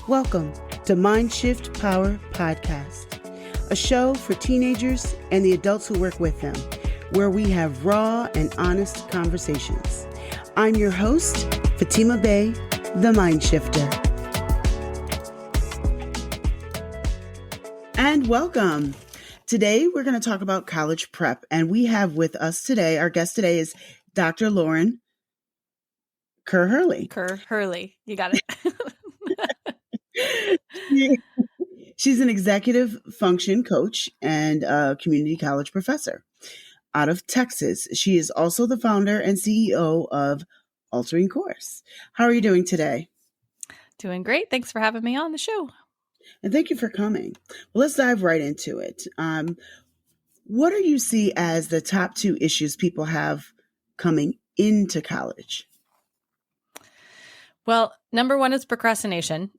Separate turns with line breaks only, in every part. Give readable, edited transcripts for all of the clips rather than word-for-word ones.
Welcome to Mind Shift Power Podcast, a show for teenagers and the adults who work with them, where we have raw and honest conversations. I'm your host, Fatima Bey, the Mind Shifter. And welcome. Today, we're going to talk about college prep, and we have with us today, our guest today is Dr. Lauran Kerr-Heraly.
Kerr-Heraly, you got it.
She's an executive function coach and a community college professor out of Texas. She is also the founder and CEO of Altering Course. How are you doing today?
Doing great. Thanks for having me on the show.
And thank you for coming. Well, let's dive right into it. What do you see as the top two issues people have coming into college?
Well, number one is procrastination.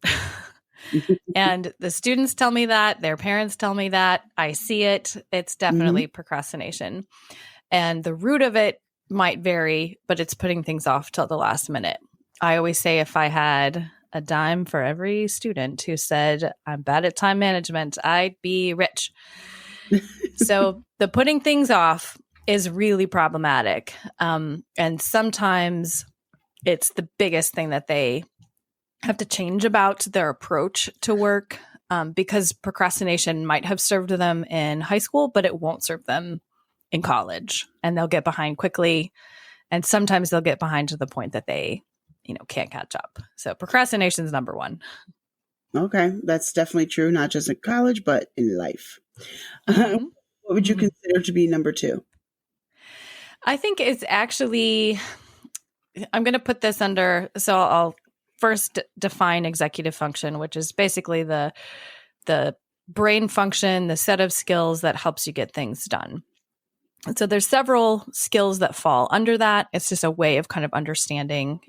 And the students tell me that, their parents tell me that, I see it. It's definitely procrastination. And the root of it might vary, but it's putting things off till the last minute. I always say if I had a dime for every student who said, I'm bad at time management, I'd be rich. So the putting things off is really problematic. And sometimes it's the biggest thing that they have to change about their approach to work, because procrastination might have served them in high school, but it won't serve them in college, and they'll get behind quickly. And sometimes they'll get behind to the point that they, can't catch up. So procrastination is number one.
Okay. That's definitely true. Not just in college, but in life. What would you consider to be number two?
I think it's actually, I'm going to put this under, so I'll first define executive function, which is basically the brain function, the set of skills that helps you get things done. And so there's several skills that fall under that. It's just a way of kind of understanding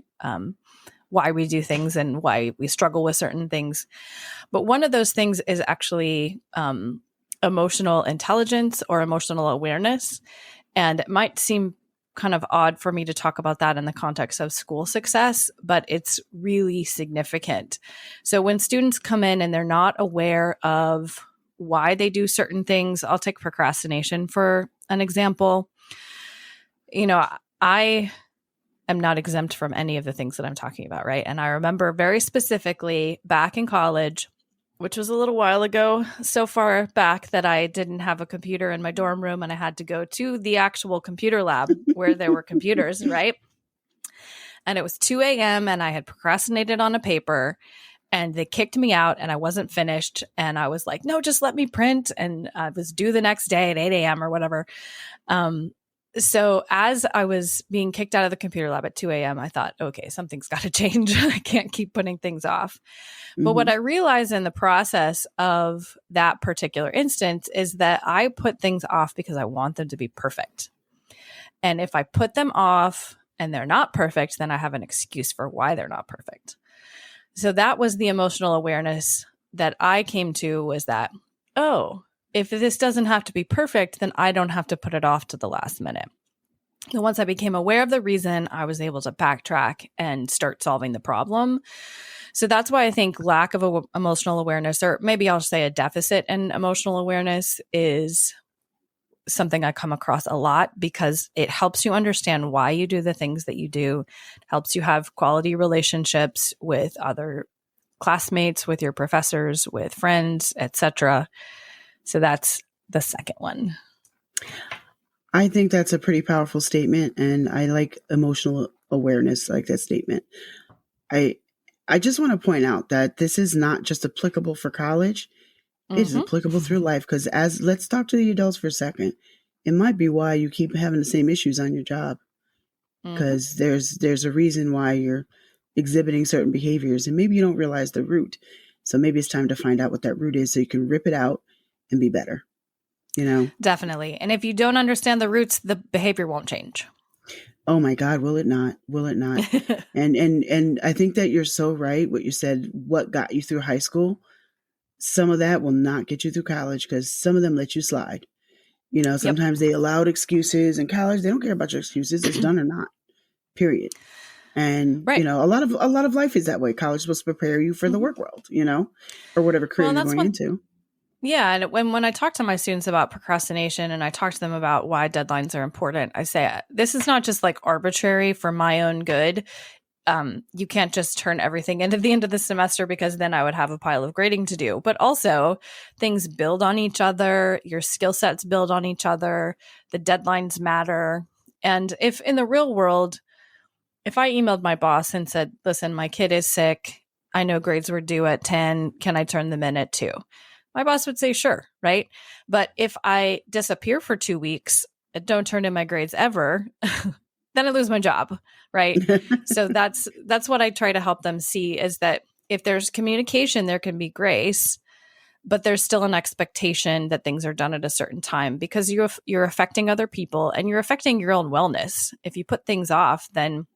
why we do things and why we struggle with certain things. But one of those things is actually emotional intelligence or emotional awareness. And it might seem kind of odd for me to talk about that in the context of school success, but it's really significant. So when students come in and they're not aware of why they do certain things, I'll take procrastination for an example. I am not exempt from any of the things that I'm talking about, right? And I remember very specifically back in college, which was a little while ago, so far back that I didn't have a computer in my dorm room and I had to go to the actual computer lab where there were computers, right? And it was 2 a.m. and I had procrastinated on a paper and they kicked me out and I wasn't finished. And I was like, no, just let me print. And I was due the next day at 8 a.m. or whatever. So as I was being kicked out of the computer lab at 2 a.m., I thought, okay, something's got to change. I can't keep putting things off. But what I realized in the process of that particular instance is that I put things off because I want them to be perfect. And if I put them off and they're not perfect, then I have an excuse for why they're not perfect. So that was the emotional awareness that I came to, was that, oh, if this doesn't have to be perfect, then I don't have to put it off to the last minute. And once I became aware of the reason, I was able to backtrack and start solving the problem. So that's why I think lack of emotional awareness, or maybe I'll say a deficit in emotional awareness, is something I come across a lot, because it helps you understand why you do the things that you do. It helps you have quality relationships with other classmates, with your professors, with friends, etc. So that's the second one.
I think that's a pretty powerful statement, and I like emotional awareness, like that statement. I just want to point out that this is not just applicable for college. It's applicable through life, because let's talk to the adults for a second. It might be why you keep having the same issues on your job, because there's a reason why you're exhibiting certain behaviors, and maybe you don't realize the root. So maybe it's time to find out what that root is so you can rip it out and be better.
Definitely. And if you don't understand the roots, the behavior won't change.
Oh my God, will it not? Will it not? and I think that you're so right. What you said, what got you through high school, some of that will not get you through college, because some of them let you slide. Sometimes they allowed excuses. In college, they don't care about your excuses. It's done or not, period. And,
Right.
a lot of life is that way. College is supposed to prepare you for the work world, or whatever career
Well, and
you're
that's
going
one.
into.
Yeah, and when I talk to my students about procrastination and I talk to them about why deadlines are important, I say this is not just like arbitrary for my own good. You can't just turn everything into the end of the semester because then I would have a pile of grading to do. But also, things build on each other, your skill sets build on each other, the deadlines matter. And if in the real world, if I emailed my boss and said, listen, my kid is sick, I know grades were due at 10, can I turn them in at 2? My boss would say, sure, right? But if I disappear for 2 weeks, don't turn in my grades ever, then I lose my job, right? So that's what I try to help them see is that if there's communication, there can be grace, but there's still an expectation that things are done at a certain time because you're affecting other people and you're affecting your own wellness. If you put things off, then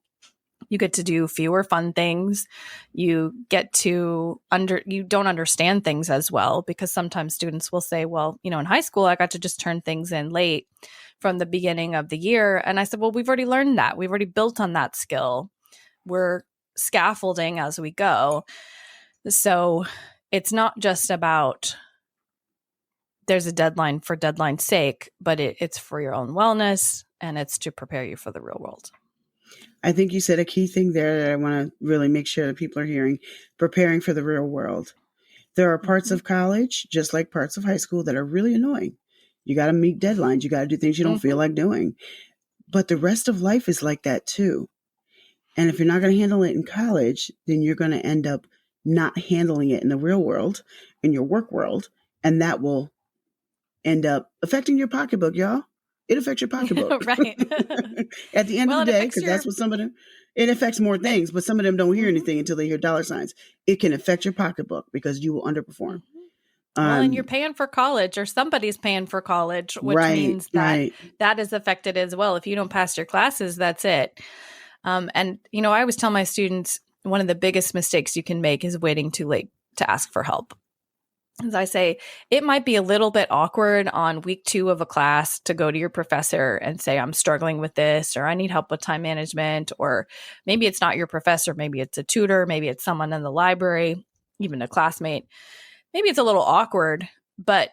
you get to do fewer fun things. You get to you don't understand things as well because sometimes students will say, well, in high school, I got to just turn things in late from the beginning of the year. And I said, well, we've already learned that. We've already built on that skill. We're scaffolding as we go. So it's not just about there's a deadline for deadline's sake, but it's for your own wellness and it's to prepare you for the real world.
I think you said a key thing there that I want to really make sure that people are hearing, preparing for the real world. There are parts of college, just like parts of high school, that are really annoying. You got to meet deadlines. You got to do things you don't feel like doing. But the rest of life is like that too. And if you're not going to handle it in college, then you're going to end up not handling it in the real world, in your work world. And that will end up affecting your pocketbook, y'all. It affects your pocketbook.
Right.
At the end of the day, because that's what some of them, it affects more things, but some of them don't hear anything until they hear dollar signs. It can affect your pocketbook because you will underperform.
Well, and you're paying for college or somebody's paying for college, which means that that is affected as well. If you don't pass your classes, that's it. And, I always tell my students, one of the biggest mistakes you can make is waiting too late to ask for help. As I say, it might be a little bit awkward on week 2 of a class to go to your professor and say, I'm struggling with this, or I need help with time management, or maybe it's not your professor, maybe it's a tutor, maybe it's someone in the library, even a classmate. Maybe it's a little awkward, but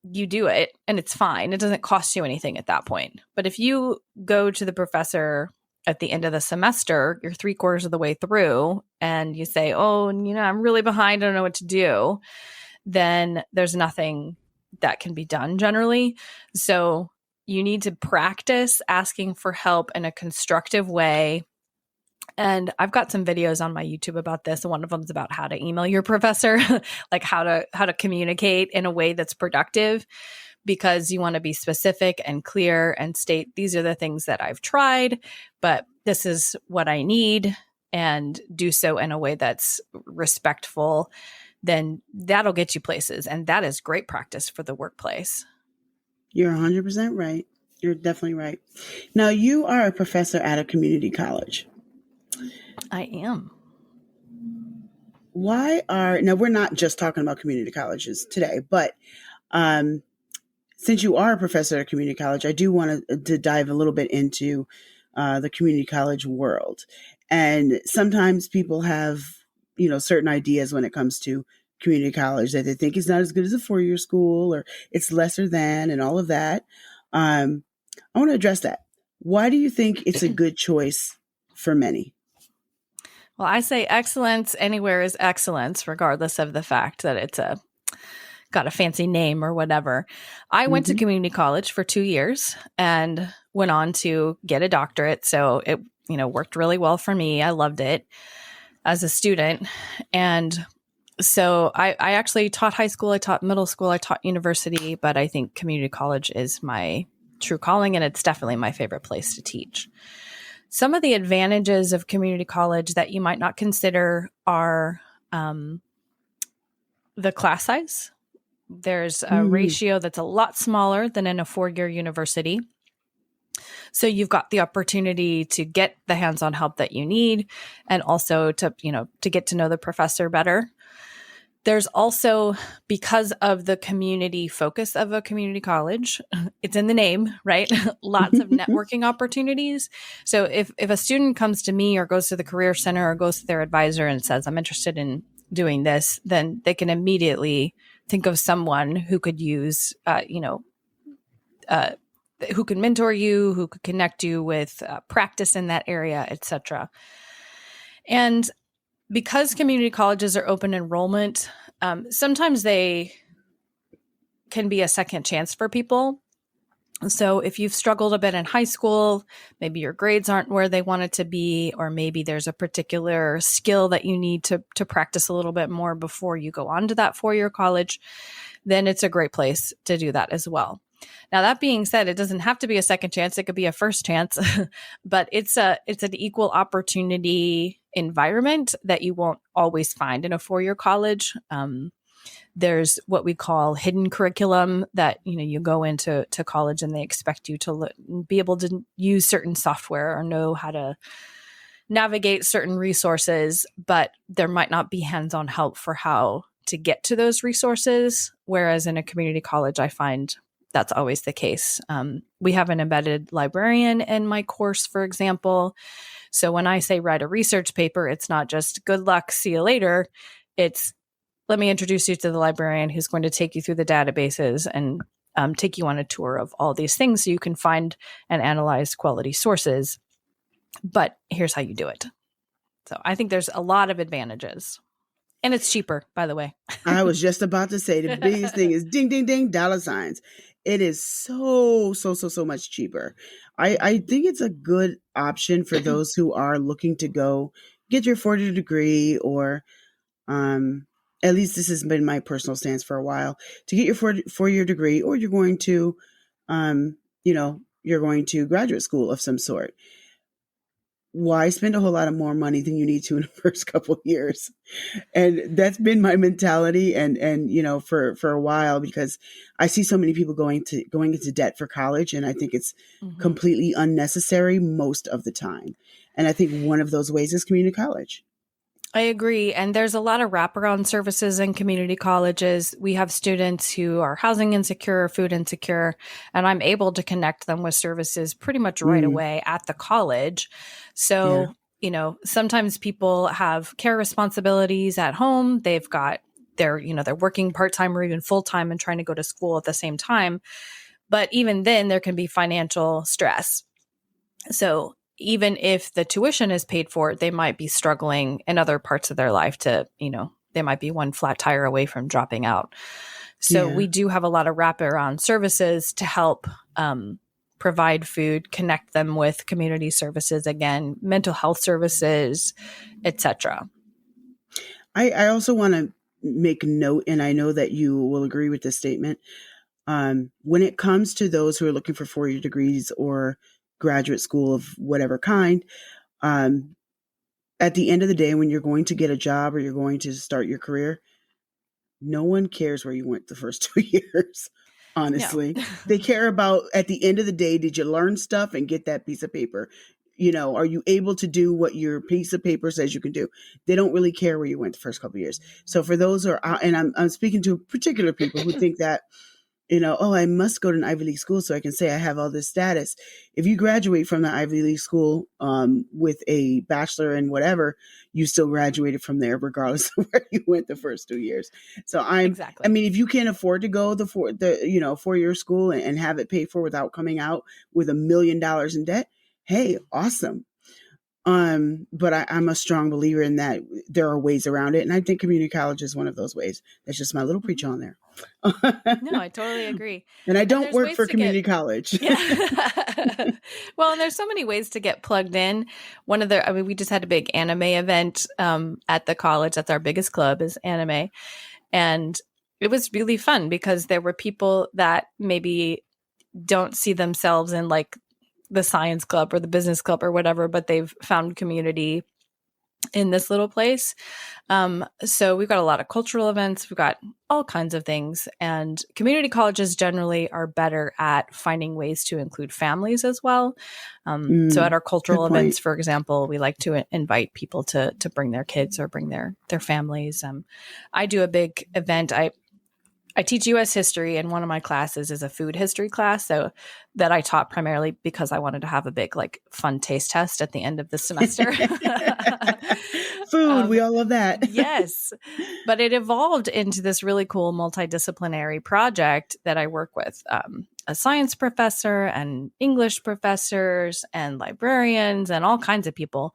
you do it and it's fine. It doesn't cost you anything at that point. But if you go to the professor at the end of the semester, you're 3/4 of the way through, and you say, oh, I'm really behind, I don't know what to do, then there's nothing that can be done generally. So you need to practice asking for help in a constructive way. And I've got some videos on my YouTube about this. And one of them is about how to email your professor, like how to communicate in a way that's productive, because you want to be specific and clear and state, these are the things that I've tried, but this is what I need, and do so in a way that's respectful. Then that'll get you places. And that is great practice for the workplace.
You're 100% right. You're definitely right. Now, you are a professor at a community college.
I am.
Now we're not just talking about community colleges today, but since you are a professor at a community college, I do want to dive a little bit into the community college world. And sometimes people have, certain ideas when it comes to community college that they think is not as good as a 4-year school, or it's lesser than, and all of that. I want to address that. Why do you think it's a good choice for many?
Well, I say excellence anywhere is excellence, regardless of the fact that it's got a fancy name or whatever. I went to community college for 2 years and went on to get a doctorate. So it, worked really well for me. I loved it as a student. And so I actually taught high school, I taught middle school, I taught university, but I think community college is my true calling, and it's definitely my favorite place to teach. Some of the advantages of community college that you might not consider are the class size. There's a ratio that's a lot smaller than in a 4-year university. So you've got the opportunity to get the hands-on help that you need, and also to get to know the professor better. There's also, because of the community focus of a community college, it's in the name, right? Lots of networking opportunities. So if a student comes to me or goes to the career center or goes to their advisor and says, I'm interested in doing this, then they can immediately think of someone who could use, who can mentor you, who could connect you with practice in that area, etc. And because community colleges are open enrollment, sometimes they can be a second chance for people. So if you've struggled a bit in high school, maybe your grades aren't where they want it to be, or maybe there's a particular skill that you need to practice a little bit more before you go on to that four-year college, then it's a great place to do that as well. Now, that being said, it doesn't have to be a second chance. It could be a first chance, but it's an equal opportunity environment that you won't always find in a four-year college. There's what we call hidden curriculum that, you go into college and they expect you to be able to use certain software or know how to navigate certain resources, but there might not be hands-on help for how to get to those resources. Whereas in a community college, I find that's always the case. We have an embedded librarian in my course, for example. So when I say write a research paper, it's not just good luck, see you later. It's let me introduce you to the librarian who's going to take you through the databases and take you on a tour of all these things so you can find and analyze quality sources. But here's how you do it. So I think there's a lot of advantages. And it's cheaper, by the way.
I was just about to say the biggest thing is ding, ding, ding, dollar signs. It is so much cheaper. I think it's a good option for those who are looking to go get your 4-year degree, or at least this has been my personal stance for a while, to get your four-year degree, or you're going to, you're going to graduate school of some sort. Why spend a whole lot of more money than you need to in the first couple of years? And that's been my mentality, and for a while, because I see so many people going into debt for college, and I think it's completely unnecessary most of the time. And I think one of those ways is community college.
I agree. And there's a lot of wraparound services in community colleges. We have students who are housing insecure, food insecure, and I'm able to connect them with services pretty much right away at the college. So, sometimes people have care responsibilities at home. They've got they're working part-time or even full-time and trying to go to school at the same time. But even then there can be financial stress. So even if the tuition is paid for, they might be struggling in other parts of their life to, they might be one flat tire away from dropping out. So we do have a lot of wraparound services to help provide food, connect them with community services, again, mental health services, etc.
I also want to make note, and I know that you will agree with this statement. When it comes to those who are looking for 4-year degrees or graduate school of whatever kind, at the end of the day, when you're going to get a job or you're going to start your career, no one cares where you went the first 2 years. Honestly, no. They care about, at the end of the day, did you learn stuff and get that piece of paper? Are you able to do what your piece of paper says you can do? They don't really care where you went the first couple of years. So for those who are out, and I'm speaking to particular people who think that, I must go to an Ivy League school so I can say I have all this status. If you graduate from the Ivy League school with a bachelor in whatever, you still graduated from there regardless of where you went the first 2 years. So
Exactly.
I mean, if you can't afford to go the 4-year school and have it paid for without coming out with $1 million in debt, hey, awesome. But I'm a strong believer in that there are ways around it. And I think community college is one of those ways. That's just my little preach on there.
No, I totally agree.
And I don't work for community college.
Yeah. Well, and there's so many ways to get plugged in. We just had a big anime event at the college. That's our biggest club, is anime. And it was really fun because there were people that maybe don't see themselves in like the science club or the business club or whatever, but they've found community in this little place. So we've got a lot of cultural events, we've got all kinds of things. And community colleges generally are better at finding ways to include families as well. So at our
Good
cultural
point.
events, for example, we like to invite people to bring their kids or bring their families. I do a big event. I teach US history, and one of my classes is a food history class. So that I taught primarily because I wanted to have a big, like, fun taste test at the end of the semester.
Food, we all love that.
Yes. But it evolved into this really cool multidisciplinary project that I work with a science professor and English professors and librarians and all kinds of people,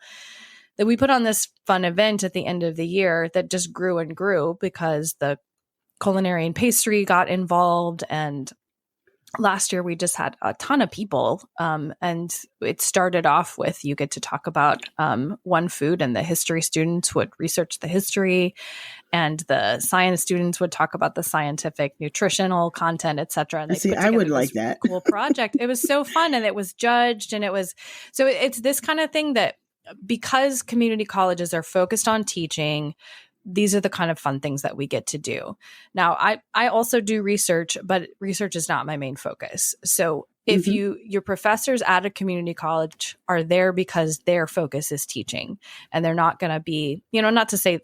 that we put on this fun event at the end of the year that just grew and grew because the culinary and pastry got involved. And last year we just had a ton of people. And it started off with, you get to talk about one food, and the history students would research the history, and the science students would talk about the scientific nutritional content, et cetera. And they
See,
put
I would
together
like
this
that.
cool project. It was so fun, and it was judged, and it was, so it's this kind of thing that, because community colleges are focused on teaching, these are the kind of fun things that we get to do. Now, I also do research, but research is not my main focus. So if your professors at a community college are there because their focus is teaching, and they're not going to be, not to say,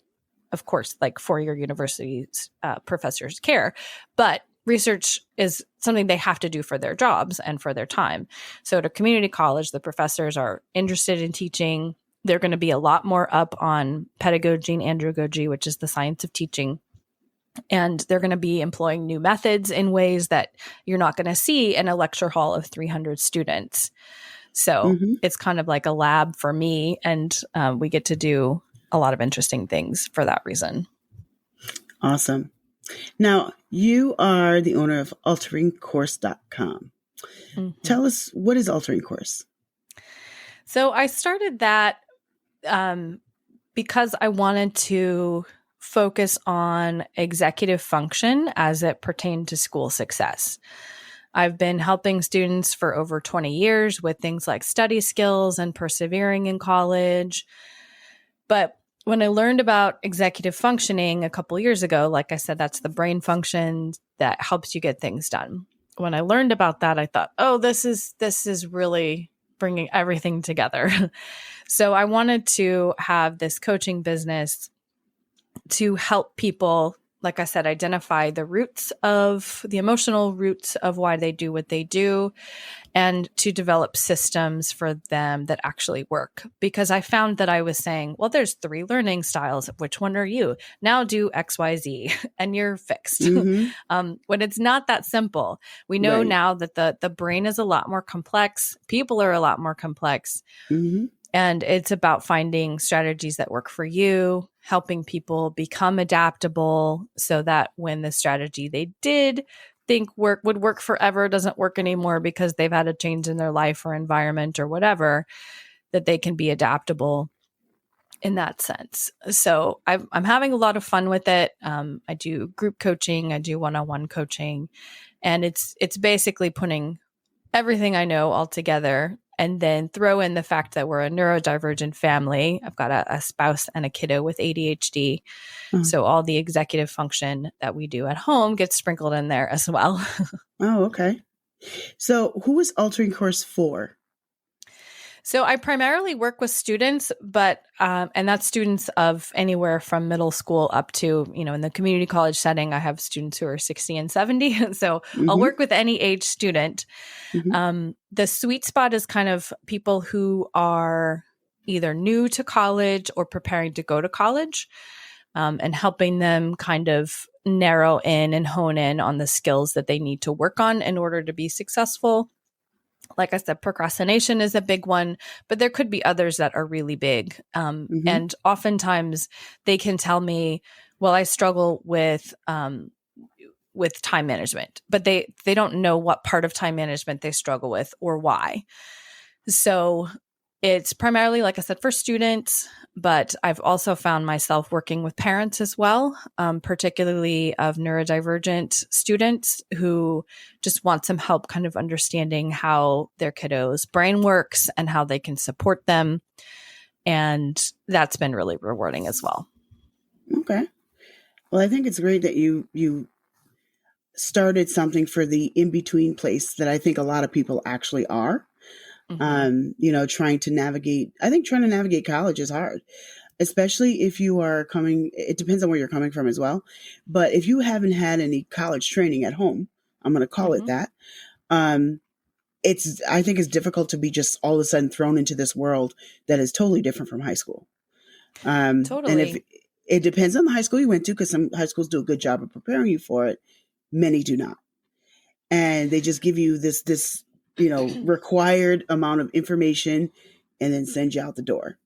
of course, like four-year universities professors care, but research is something they have to do for their jobs and for their time. So at a community college, the professors are interested in teaching. They're going to be a lot more up on pedagogy and andragogy, which is the science of teaching. And they're going to be employing new methods in ways that you're not going to see in a lecture hall of 300 students. So it's kind of like a lab for me, and we get to do a lot of interesting things for that reason.
Awesome. Now, you are the owner of alteringcourse.com. Tell us, what is Altering Course?
So I started that because I wanted to focus on executive function as it pertained to school success. I've been helping students for over 20 years with things like study skills and persevering in college. But when I learned about executive functioning a couple years ago, like I said, that's the brain function that helps you get things done. When I learned about that, I thought, oh, this is really bringing everything together. So I wanted to have this coaching business to help people, like I said, identify the emotional roots of why they do what they do, and to develop systems for them that actually work. Because I found that I was saying, well, there's 3 learning styles. Which one are you? Now do X, Y, Z, and you're fixed. When it's not that simple. We know now that the brain is a lot more complex. People are a lot more complex. And it's about finding strategies that work for you, helping people become adaptable so that when the strategy they did think would work forever doesn't work anymore because they've had a change in their life or environment or whatever, that they can be adaptable in that sense. So I'm having a lot of fun with it. I do group coaching, I do one-on-one coaching, and it's basically putting everything I know all together, and then throw in the fact that we're a neurodivergent family. I've got a spouse and a kiddo with ADHD. So all the executive function that we do at home gets sprinkled in there as well.
Oh, okay. So who is Altering Course for?
So I primarily work with students, but and that's students of anywhere from middle school up to, in the community college setting, I have students who are 60 and 70. So I'll work with any age student. The sweet spot is kind of people who are either new to college or preparing to go to college, and helping them kind of narrow in and hone in on the skills that they need to work on in order to be successful. Like I said, procrastination is a big one, but there could be others that are really big. And oftentimes they can tell me, well, I struggle with time management, but they don't know what part of time management they struggle with or why. So it's primarily, like I said, for students, but I've also found myself working with parents as well, particularly of neurodivergent students who just want some help kind of understanding how their kiddos' brain works and how they can support them. And that's been really rewarding as well.
Okay. Well, I think it's great that you started something for the in-between place that I think a lot of people actually are.
Mm-hmm.
Trying to navigate college is hard, especially if you are coming, it depends on where you're coming from as well. But if you haven't had any college training at home, I'm going to call it
Mm-hmm.
that. Um, I think it's difficult to be just all of a sudden thrown into this world that is totally different from high school. And if
Totally.
it depends on the high school you went to, because some high schools do a good job of preparing you for it, many do not, and they just give you this required amount of information and then send you out the door.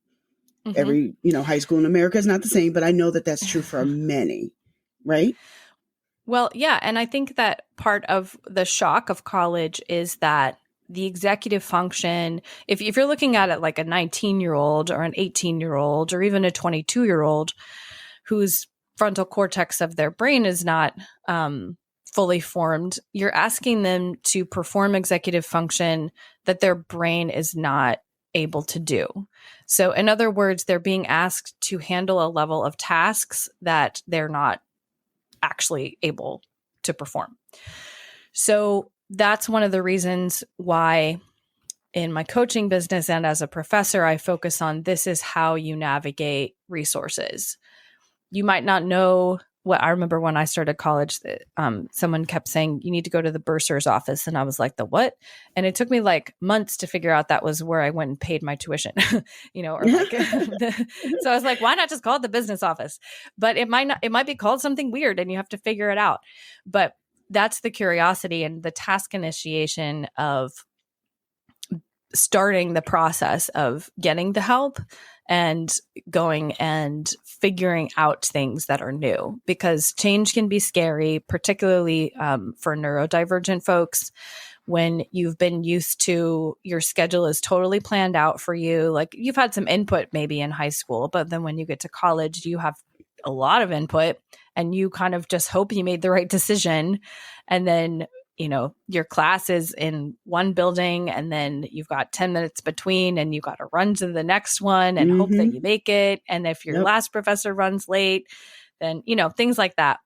Mm-hmm.
Every high school in America is not the same, but I know that that's true for many, right?
Well, yeah. And I think that part of the shock of college is that the executive function, if you're looking at it like a 19-year-old or an 18-year-old or even a 22-year-old whose frontal cortex of their brain is not fully formed, you're asking them to perform executive function that their brain is not able to do. So, in other words, they're being asked to handle a level of tasks that they're not actually able to perform. So that's one of the reasons why in my coaching business and as a professor, I focus on this is how you navigate resources. You might not know what I remember when I started college that someone kept saying, you need to go to the bursar's office. And I was like, the what? And it took me like months to figure out that was where I went and paid my tuition, or like, so I was like, why not just call it the business office? But it might be called something weird and you have to figure it out. But that's the curiosity and the task initiation of starting the process of getting the help and going and figuring out things that are new, because change can be scary, particularly for neurodivergent folks. When you've been used to your schedule is totally planned out for you, like you've had some input maybe in high school, but then when you get to college, you have a lot of input and you kind of just hope you made the right decision. And then your class is in one building and then you've got 10 minutes between and you got to run to the next one and hope that
Mm-hmm.
you make it. And if your
Yep.
last professor runs late, then, things like that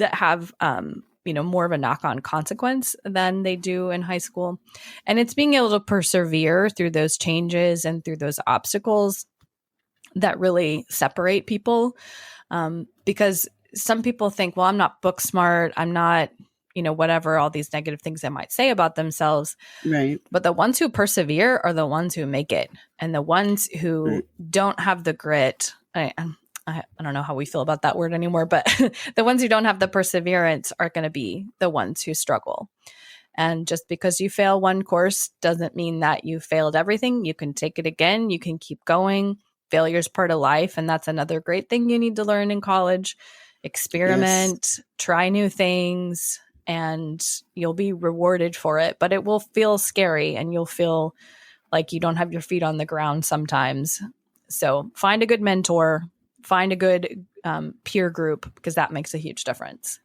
have, more of a knock on consequence than they do in high school. And it's being able to persevere through those changes and through those obstacles that really separate people. Because some people think, well, I'm not book smart. I'm not, whatever, all these negative things they might say about themselves.
Right.
But the ones who persevere are the ones who make it. And the ones who
Right.
don't have the grit, I don't know how we feel about that word anymore, but the ones who don't have the perseverance are going to be the ones who struggle. And just because you fail one course doesn't mean that you failed everything. You can take it again. You can keep going. Failure is part of life. And that's another great thing you need to learn in college.
Yes.
Experiment, try new things, and you'll be rewarded for it. But it will feel scary and you'll feel like you don't have your feet on the ground sometimes. So find a good mentor, find a good peer group, because that makes a huge difference.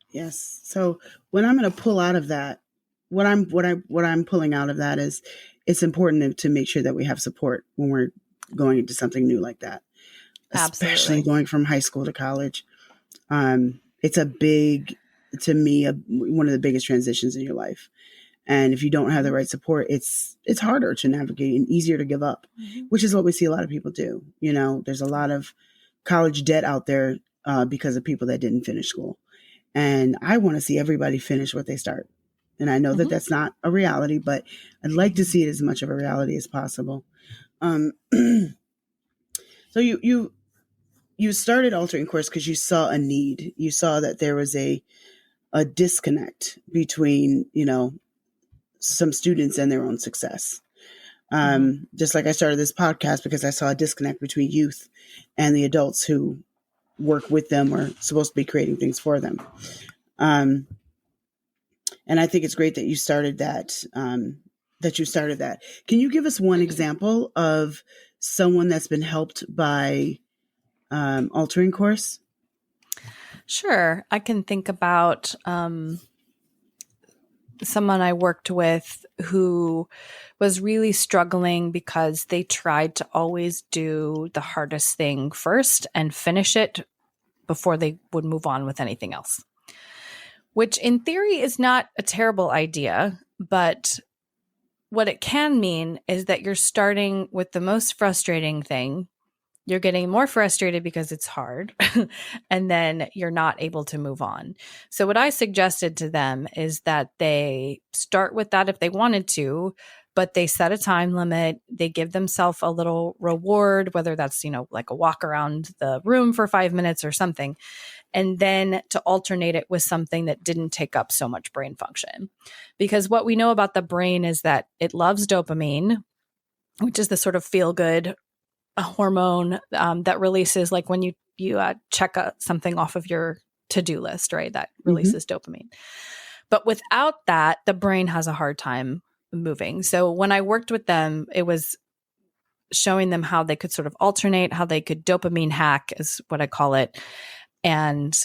Yes. So when I'm going to pull out of that, what I'm pulling out of that is it's important to make sure that we have support when we're going into something new like that, especially
Absolutely.
going from high school to college. It's a big, to me, one of the biggest transitions in your life. And if you don't have the right support, it's harder to navigate and easier to give up,
Mm-hmm.
which is what we see a lot of people do. There's a lot of college debt out there because of people that didn't finish school. And I want to see everybody finish what they start. And I know that
Mm-hmm.
that's not a reality, but I'd like to see it as much of a reality as possible. So you started altering course because you saw a need. You saw that there was a disconnect between some students and their own success.
Mm-hmm.
Just like I started this podcast because I saw a disconnect between youth and the adults who work with them or supposed to be creating things for them. And I think it's great that you started that. Can you give us one example of someone that's been helped by altering course?
Sure. I can think about someone I worked with who was really struggling because they tried to always do the hardest thing first and finish it before they would move on with anything else, which in theory is not a terrible idea. But what it can mean is that you're starting with the most frustrating thing. You're getting more frustrated because it's hard, and then you're not able to move on. So what I suggested to them is that they start with that if they wanted to, but they set a time limit. They give themselves a little reward, whether that's, like a walk around the room for 5 minutes or something, and then to alternate it with something that didn't take up so much brain function. Because what we know about the brain is that it loves dopamine, which is the sort of feel good hormone that releases, like when you check something off of your to-do list, right? That releases dopamine. But without that, the brain has a hard time moving. So when I worked with them, it was showing them how they could sort of alternate, how they could dopamine hack is what I call it. And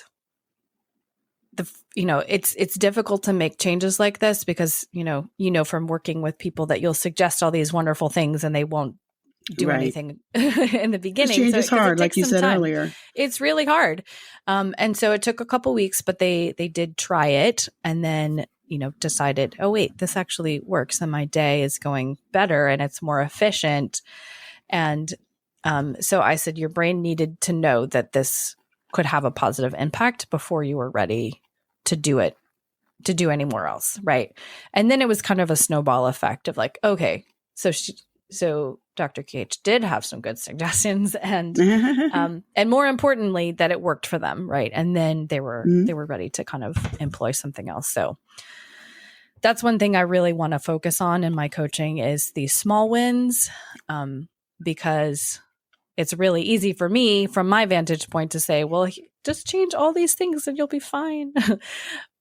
it's difficult to make changes like this because, from working with people that you'll suggest all these wonderful things and they won't do anything in the beginning.
Change is hard, like you said earlier.
It's really hard. And so it took a couple weeks, but they did try it and then, decided, oh, wait, this actually works and my day is going better and it's more efficient. And so I said, your brain needed to know that this could have a positive impact before you were ready to do it, to do anywhere else. Right. And then it was kind of a snowball effect of like, okay, so Dr. KH did have some good suggestions and more importantly, that it worked for them. Right. And then they were ready to kind of employ something else. So that's one thing I really want to focus on in my coaching is these small wins, because it's really easy for me from my vantage point to say, well, just change all these things and you'll be fine.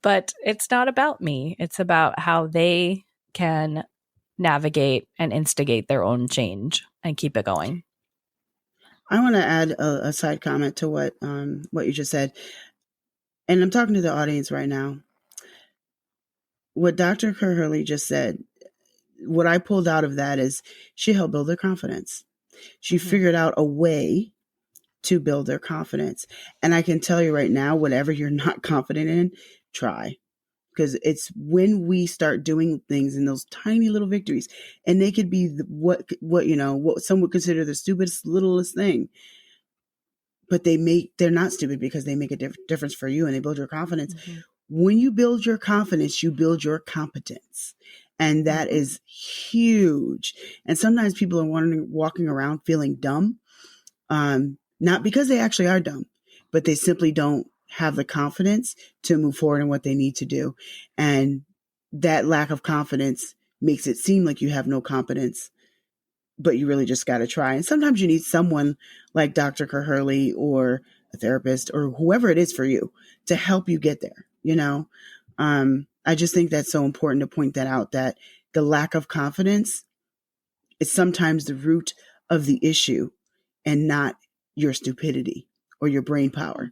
But it's not about me. It's about how they can navigate and instigate their own change and keep it going.
I want to add a side comment to what you just said. And I'm talking to the audience right now. What Dr. Kerr-Heraly just said, what I pulled out of that is she helped build their confidence. She figured out a way to build their confidence. And I can tell you right now, whatever you're not confident in, try. Because it's when we start doing things in those tiny little victories, and they could be what some would consider the stupidest, littlest thing. But they're not stupid because they make a difference for you and they build your confidence. When you build your confidence, you build your competence. And that is huge. And sometimes people are walking around feeling dumb, not because they actually are dumb, but they simply don't have the confidence to move forward in what they need to do. And that lack of confidence makes it seem like you have no competence, but you really just got to try. And sometimes you need someone like Dr. Kerr-Heraly or a therapist or whoever it is for you to help you get there. I just think that's so important to point that out, that the lack of confidence is sometimes the root of the issue and not your stupidity or your brain power,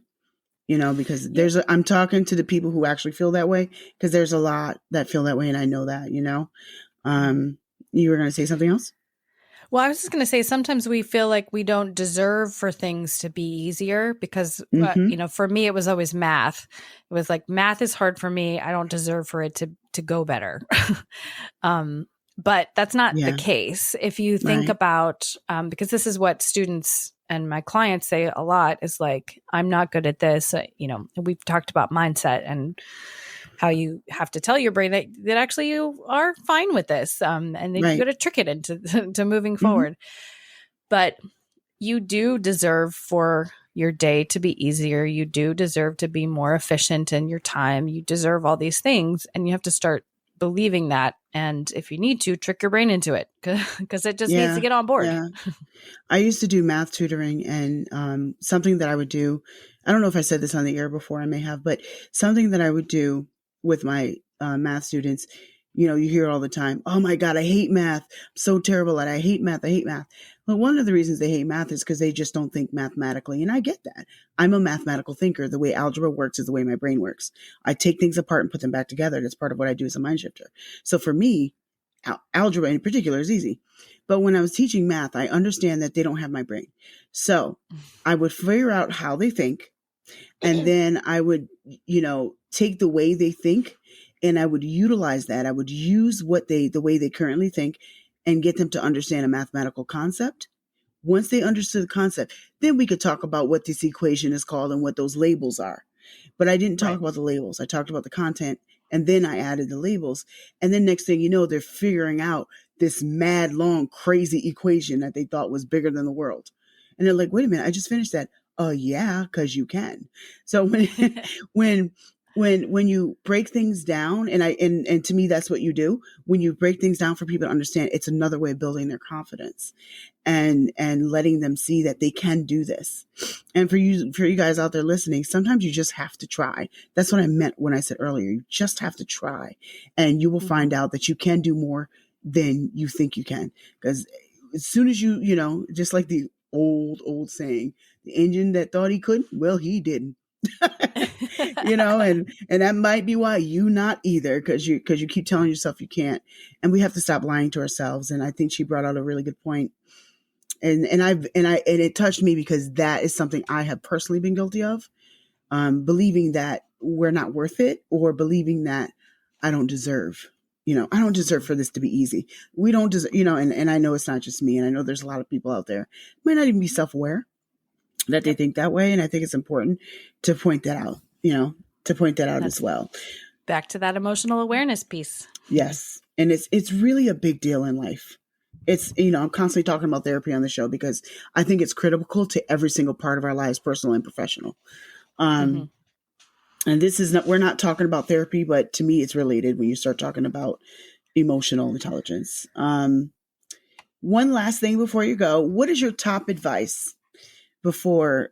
because I'm talking to the people who actually feel that way, because there's a lot that feel that way. And I know that, you were going to say something else?
Well, I was just going to say, sometimes we feel like we don't deserve for things to be easier because, for me, it was always math. It was like, math is hard for me. I don't deserve for it to go better. But that's not the case. If you think about, because this is what students and my clients say a lot, is like, I'm not good at this. We've talked about mindset and how you have to tell your brain that actually you are fine with this. And then you got to trick it into moving forward. But you do deserve for your day to be easier. You do deserve to be more efficient in your time. You deserve all these things. And you have to start believing that. And if you need to, trick your brain into it because it just needs to get on board. Yeah.
I used to do math tutoring, and something that I would do, I don't know if I said this on the air before, I may have, but something that I would do with my math students, You hear it all the time. Oh my God, I hate math. I'm so terrible at it. I hate math. I hate math. Well, one of the reasons they hate math is because they just don't think mathematically. And I get that. I'm a mathematical thinker. The way algebra works is the way my brain works. I take things apart and put them back together. That's part of what I do as a mind shifter. So for me, algebra in particular is easy. But when I was teaching math, I understand that they don't have my brain. So I would figure out how they think. And then I would, take the way they think and I would utilize that. I would use the way they currently think and get them to understand a mathematical concept. Once they understood the concept, then we could talk about what this equation is called and what those labels are. But I didn't talk about the labels. I talked about the content and then I added the labels. And then next thing you know, they're figuring out this mad, long, crazy equation that they thought was bigger than the world. And they're like, wait a minute, I just finished that. Yeah, because you can. So when you break things down, and to me, that's what you do. When you break things down for people to understand, it's another way of building their confidence and letting them see that they can do this. And for you guys out there listening, sometimes you just have to try. That's what I meant when I said earlier, you just have to try and you will find out that you can do more than you think you can. Because as soon as just like the old saying, the engine that thought he couldn't, well, he didn't. And that might be why you not either, because you keep telling yourself you can't. And we have to stop lying to ourselves. And I think she brought out a really good point. And it touched me because that is something I have personally been guilty of, believing that we're not worth it, or believing that I don't deserve. I don't deserve for this to be easy. We don't deserve, and I know it's not just me. And I know there's a lot of people out there who might not even be self-aware that they think that way. And I think it's important to point that out, as well.
Back to that emotional awareness piece.
Yes. And it's really a big deal in life. It's, I'm constantly talking about therapy on the show because I think it's critical to every single part of our lives, personal and professional. And this is we're not talking about therapy, but to me, it's related when you start talking about emotional intelligence. One last thing before you go, what is your top advice for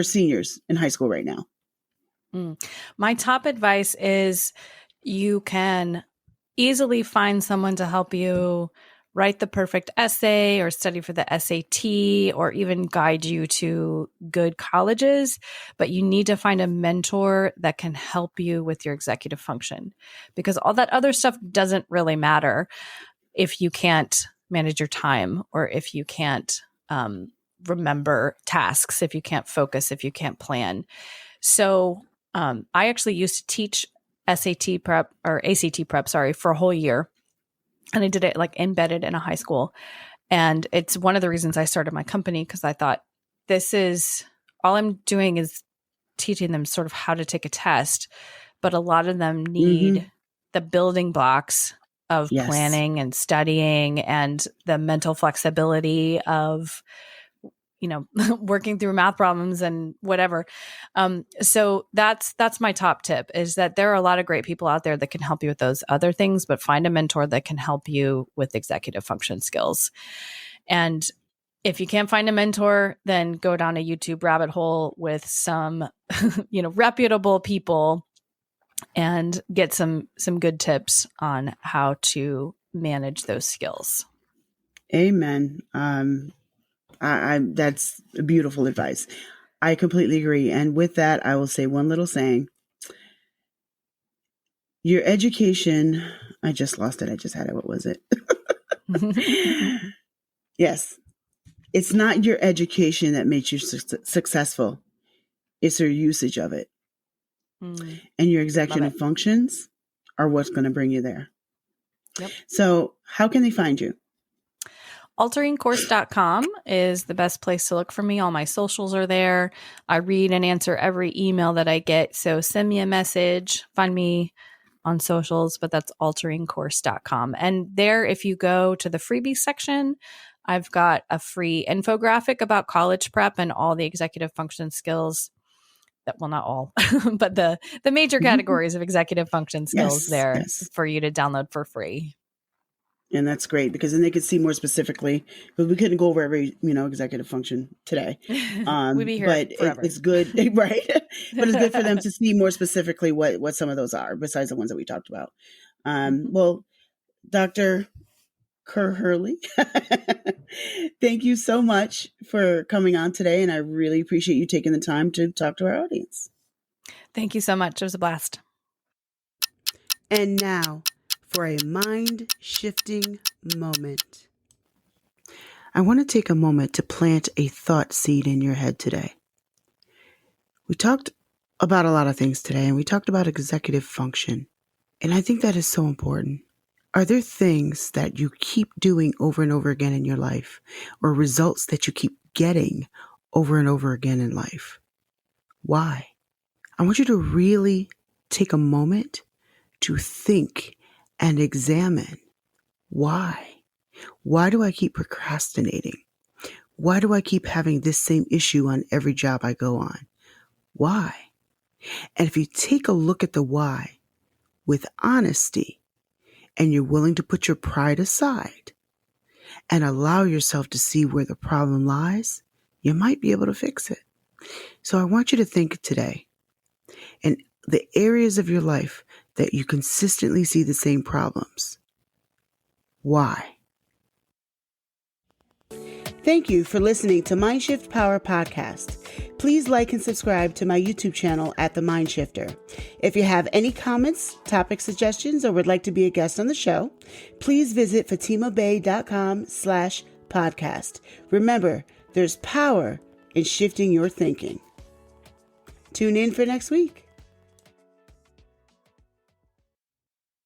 seniors in high school right now?
My top advice is you can easily find someone to help you write the perfect essay or study for the SAT or even guide you to good colleges, but you need to find a mentor that can help you with your executive function, because all that other stuff doesn't really matter if you can't manage your time, or if you can't remember tasks, if you can't focus, if you can't plan. So I actually used to teach SAT prep or ACT prep, for a whole year. And I did it embedded in a high school. And it's one of the reasons I started my company, because I thought this is all I'm doing is teaching them sort of how to take a test. But a lot of them need the building blocks of planning and studying and the mental flexibility of working through math problems and whatever. So that's my top tip, is that there are a lot of great people out there that can help you with those other things, but find a mentor that can help you with executive function skills. And if you can't find a mentor, then go down a YouTube rabbit hole with some, reputable people and get some good tips on how to manage those skills.
Amen. That's beautiful advice. I completely agree. And with that, I will say one little saying. Your education, I just lost it. I just had it. What was it? Yes. It's not your education that makes you successful. It's your usage of it. And your executive functions are what's going to bring you there.
Yep.
So how can they find you?
Alteringcourse.com is the best place to look for me. All my socials are there. I read and answer every email that I get. So send me a message, find me on socials, but that's alteringcourse.com. And there, if you go to the freebie section, I've got a free infographic about college prep and all the executive function skills that, well, not all, but the major categories of executive function skills for you to download for free.
And that's great, because then they could see more specifically, because we couldn't go over every, executive function today.
We'd be here
but
forever.
It's good, right? But it's good for them to see more specifically what some of those are, besides the ones that we talked about. Well, Dr. Kerr-Heraly. Thank you so much for coming on today, and I really appreciate you taking the time to talk to our audience.
Thank you so much. It was a blast.
And now for a mind-shifting moment. I want to take a moment to plant a thought seed in your head today. We talked about a lot of things today, and we talked about executive function. And I think that is so important. Are there things that you keep doing over and over again in your life, or results that you keep getting over and over again in life? Why? I want you to really take a moment to think and examine why. Why do I keep procrastinating? Why do I keep having this same issue on every job I go on? Why? And if you take a look at the why with honesty, and you're willing to put your pride aside and allow yourself to see where the problem lies, you might be able to fix it. So I want you to think today in the areas of your life that you consistently see the same problems. Why? Thank you for listening to Mindshift Power Podcast. Please like and subscribe to my YouTube channel at The Mindshifter. If you have any comments, topic suggestions, or would like to be a guest on the show, please visit fatimabay.com/podcast. Remember, there's power in shifting your thinking. Tune in for next week.